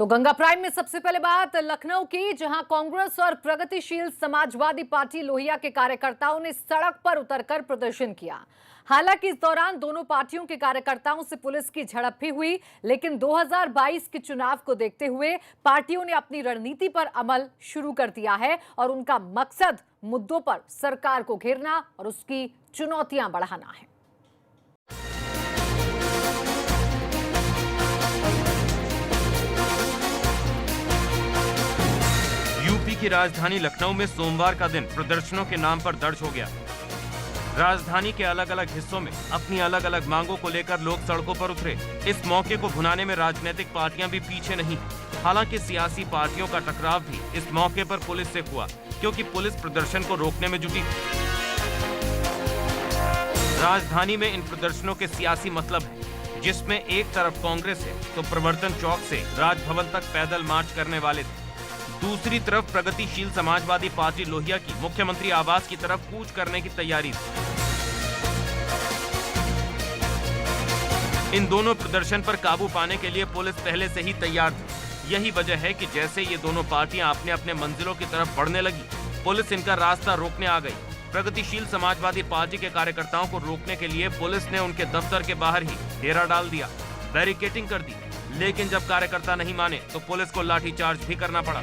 तो गंगा प्राइम में सबसे पहले बात लखनऊ की, जहां कांग्रेस और प्रगतिशील समाजवादी पार्टी लोहिया के कार्यकर्ताओं ने सड़क पर उतरकर प्रदर्शन किया। हालांकि इस दौरान दोनों पार्टियों के कार्यकर्ताओं से पुलिस की झड़प भी हुई, लेकिन 2022 के चुनाव को देखते हुए पार्टियों ने अपनी रणनीति पर अमल शुरू कर दिया है और उनका मकसद मुद्दों पर सरकार को घेरना और उसकी चुनौतियां बढ़ाना है। यूपी की राजधानी लखनऊ में सोमवार का दिन प्रदर्शनों के नाम पर दर्ज हो गया। राजधानी के अलग अलग हिस्सों में अपनी अलग अलग मांगों को लेकर लोग सड़कों पर उतरे। इस मौके को भुनाने में राजनीतिक पार्टियां भी पीछे नहीं। हालांकि सियासी पार्टियों का टकराव भी इस मौके पर पुलिस से हुआ, क्योंकि पुलिस प्रदर्शन को रोकने में जुटी। राजधानी में इन प्रदर्शनों के सियासी मतलब है, जिसमें एक तरफ कांग्रेस है तो प्रवर्तन चौक से राजभवन तक पैदल मार्च करने वाले थे। दूसरी तरफ प्रगतिशील समाजवादी पार्टी लोहिया की मुख्यमंत्री आवास की तरफ कूच करने की तैयारी थी। इन दोनों प्रदर्शन पर काबू पाने के लिए पुलिस पहले से ही तैयार थी। यही वजह है कि जैसे ये दोनों पार्टियां अपने अपने मंजिलों की तरफ बढ़ने लगी, पुलिस इनका रास्ता रोकने आ गई। प्रगतिशील समाजवादी पार्टी के कार्यकर्ताओं को रोकने के लिए पुलिस ने उनके दफ्तर के बाहर ही घेरा डाल दिया, बैरिकेडिंग कर दी। लेकिन जब कार्यकर्ता नहीं माने तो पुलिस को लाठीचार्ज भी करना पड़ा।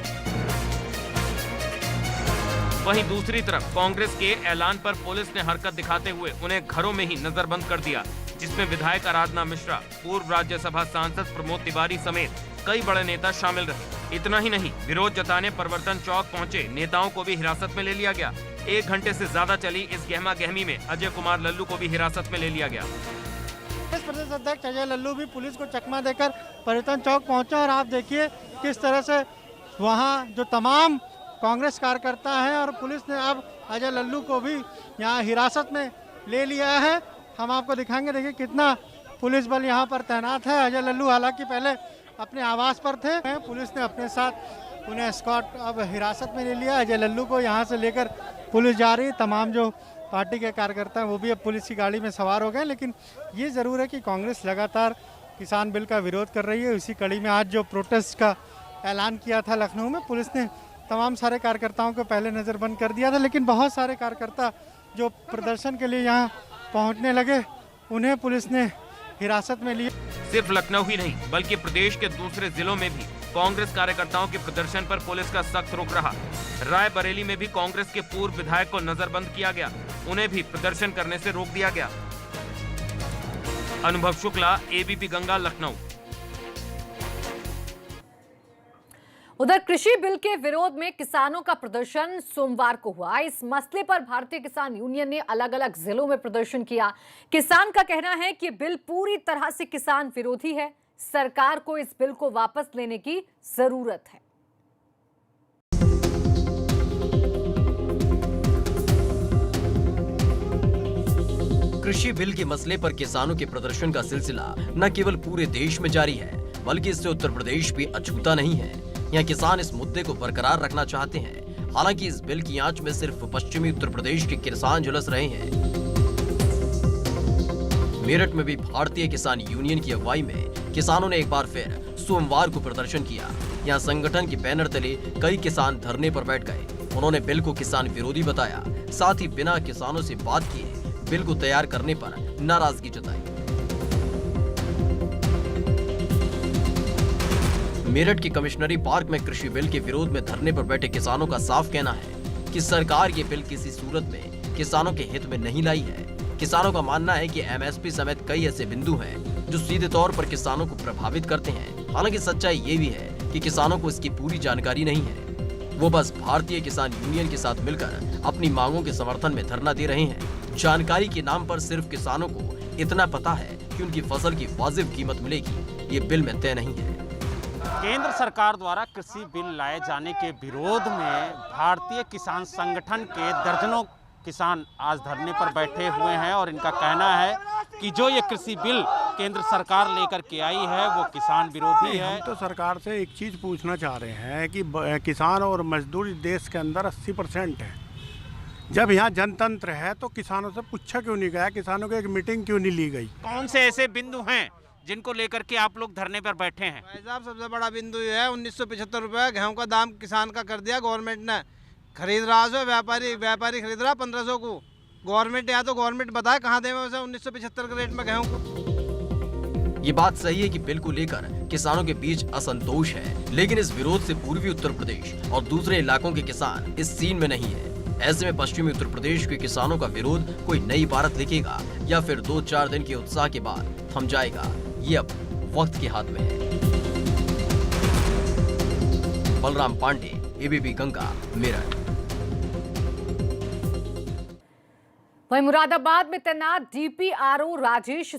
वहीं दूसरी तरफ कांग्रेस के ऐलान पर पुलिस ने हरकत दिखाते हुए उन्हें घरों में ही नजरबंद कर दिया, जिसमें विधायक आराधना मिश्रा, पूर्व राज्यसभा सांसद प्रमोद तिवारी समेत कई बड़े नेता शामिल रहे। इतना ही नहीं, विरोध जताने परिवर्तन चौक पहुंचे नेताओं को भी हिरासत में ले लिया गया। 1 घंटे से ज्यादा चली इस गहमा गहमी में अजय कुमार लल्लू को भी हिरासत में ले लिया गया। प्रदेश अध्यक्ष अजय लल्लू भी पुलिस को चकमा देकर परिवर्तन चौक पहुंचा और आप देखिए किस तरह से वहां जो तमाम कांग्रेस कार्यकर्ता हैं और पुलिस ने अब अजय लल्लू को भी यहां हिरासत में ले लिया है। हम आपको दिखाएंगे, देखिए कितना पुलिस बल यहां पर तैनात है। अजय लल्लू हालांकि पहले अपने आवास पर थे, पुलिस ने अपने साथ उन्हें एस्कॉर्ट अब हिरासत में ले लिया। अजय लल्लू को यहाँ से लेकर पुलिस जा रही। तमाम जो पार्टी के कार्यकर्ता हैं वो भी अब पुलिस की गाड़ी में सवार हो गए। लेकिन ये ज़रूर है कि कांग्रेस लगातार किसान बिल का विरोध कर रही है। इसी कड़ी में आज जो प्रोटेस्ट का ऐलान किया था लखनऊ में, पुलिस ने तमाम सारे कार्यकर्ताओं को पहले नज़रबंद कर दिया था। लेकिन बहुत सारे कार्यकर्ता जो प्रदर्शन के लिए यहाँ पहुँचने लगे, उन्हें पुलिस ने हिरासत में लिया। सिर्फ लखनऊ ही नहीं बल्कि प्रदेश के दूसरे जिलों में भी कांग्रेस कार्यकर्ताओं के प्रदर्शन पर पुलिस का सख्त रुख रहा। रायबरेली में भी कांग्रेस के पूर्व विधायक को नजरबंद किया गया, उन्हें भी प्रदर्शन करने से रोक दिया गया। अनुभव शुक्ला, एबीपी गंगा, लखनऊ। उधर कृषि बिल के विरोध में किसानों का प्रदर्शन सोमवार को हुआ। इस मसले पर भारतीय किसान यूनियन ने अलग अलग जिलों में प्रदर्शन किया। किसान का कहना है कि बिल पूरी तरह से किसान विरोधी है, सरकार को इस बिल को वापस लेने की जरूरत है। कृषि बिल के मसले पर किसानों के प्रदर्शन का सिलसिला न केवल पूरे देश में जारी है, बल्कि इससे उत्तर प्रदेश भी अछूता नहीं है। यहाँ किसान इस मुद्दे को बरकरार रखना चाहते हैं। हालांकि इस बिल की आंच में सिर्फ पश्चिमी उत्तर प्रदेश के किसान झुलस रहे हैं। मेरठ में भी भारतीय किसान यूनियन की अगुवाई में किसानों ने एक बार फिर सोमवार को प्रदर्शन किया। यहाँ संगठन के बैनर तले कई किसान धरने पर बैठ गए। उन्होंने बिल को किसान विरोधी बताया, साथ ही बिना किसानों से बात किए बिल को तैयार करने पर नाराजगी जताई। मेरठ के कमिश्नरी पार्क में कृषि बिल के विरोध में धरने पर बैठे किसानों का साफ कहना है कि सरकार ये बिल किसी सूरत में किसानों के हित में नहीं लाई है। किसानों का मानना है कि एमएसपी समेत कई ऐसे बिंदु हैं जो सीधे तौर पर किसानों को प्रभावित करते हैं। हालांकि सच्चाई ये भी है कि किसानों को इसकी पूरी जानकारी नहीं है। वो बस भारतीय किसान यूनियन के साथ मिलकर अपनी मांगों के समर्थन में धरना दे रहे हैं। जानकारी के नाम पर सिर्फ किसानों को इतना पता है कि उनकी फसल की वाजिब कीमत मिलेगी, ये बिल में तय नहीं है। केंद्र सरकार द्वारा कृषि बिल लाए जाने के विरोध में भारतीय किसान संगठन के दर्जनों किसान आज धरने पर बैठे हुए हैं और इनका कहना है कि जो ये कृषि बिल केंद्र सरकार लेकर के आई है वो किसान विरोधी है। हम तो सरकार से एक चीज़ पूछना चाह रहे हैं कि किसान और मजदूर देश के अंदर 80% है। जब यहाँ जनतंत्र है तो किसानों से पूछा क्यों नहीं गया, किसानों की एक मीटिंग क्यों नहीं ली गई? कौन से ऐसे बिंदु हैं जिनको लेकर के आप लोग धरने पर बैठे हैं? भाई साहब, सबसे बड़ा बिंदु ये है 1975 रुपये गेहूँ का दाम किसान का कर दिया गवर्नमेंट ने। खरीद रहा है व्यापारी खरीद रहा 1500 को। गवर्नमेंट या तो गवर्नमेंट बताए कहाँ दे वैसे 1975 के रेट में गेहूँ को। ये बात सही है कि बिल को लेकर किसानों के बीच असंतोष है, लेकिन इस विरोध से पूर्वी उत्तर प्रदेश और दूसरे इलाकों के किसान इस सीन में नहीं है। ऐसे में पश्चिमी उत्तर प्रदेश के किसानों का विरोध कोई नई इबारत लिखेगा या फिर 2-4 दिन के उत्साह के बाद थम जाएगा, ये अब वक्त के हाथ में है। बलराम पांडे, एबीपी गंगा, मेरठ। वहीं मुरादाबाद में तैनात डीपीआरओ राजेश